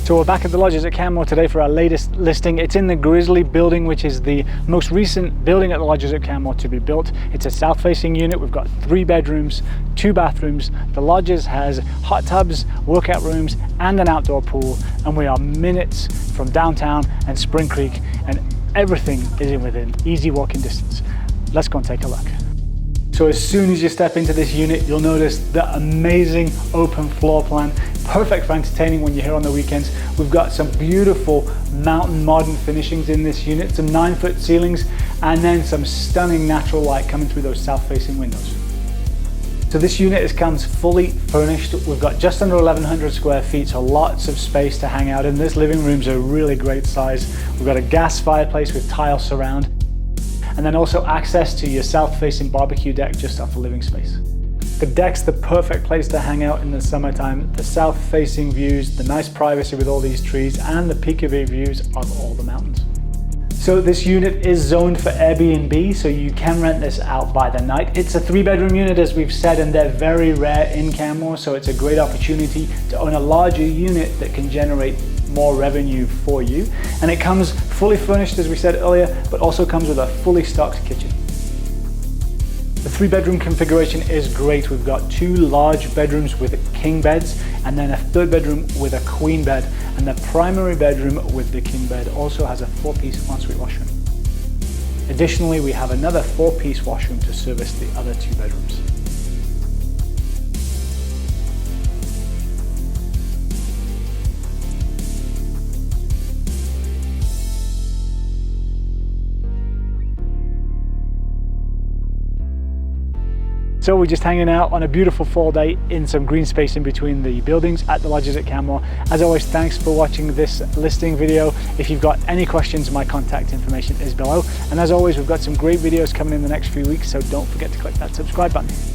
So we're back at the Lodges at Canmore today for our latest listing. It's in the Grizzly building, which is the most recent building at the Lodges at Canmore to be built. It's a south-facing unit. We've got 3 bedrooms, 2 bathrooms. The Lodges has hot tubs, workout rooms, and an outdoor pool. And we are minutes from downtown and Spring Creek, and everything is within easy walking distance. Let's go and take a look. So as soon as you step into this unit, you'll notice the amazing open floor plan, perfect for entertaining when you're here on the weekends. We've got some beautiful mountain modern finishings in this unit, some 9-foot ceilings, and then some stunning natural light coming through those south-facing windows. So this unit comes fully furnished. We've got just under 1,100 square feet, so lots of space to hang out in. This living room's a really great size. We've got a gas fireplace with tile surround, and then also access to your south-facing BBQ deck just off the living space. The deck's the perfect place to hang out in the summertime. The south-facing views, the nice privacy with all these trees, and the peek-of-view views of all the mountains. So this unit is zoned for Airbnb, so you can rent this out by the night. It's a 3-bedroom unit, as we've said, and they're very rare in Canmore, so it's a great opportunity to own a larger unit that can generate more revenue for you. And it comes fully furnished, as we said earlier, but also comes with a fully stocked kitchen. The 3-bedroom configuration is great. We've got 2 large bedrooms with king beds, and then a 3rd bedroom with a queen bed, and the primary bedroom with the king bed also has a 4-piece ensuite washroom. Additionally, we have another 4-piece washroom to service the other 2 bedrooms. So we're just hanging out on a beautiful fall day in some green space in between the buildings at the Lodges at Canmore. As always, thanks for watching this listing video. If you've got any questions, my contact information is below. And as always, we've got some great videos coming in the next few weeks, so don't forget to click that subscribe button.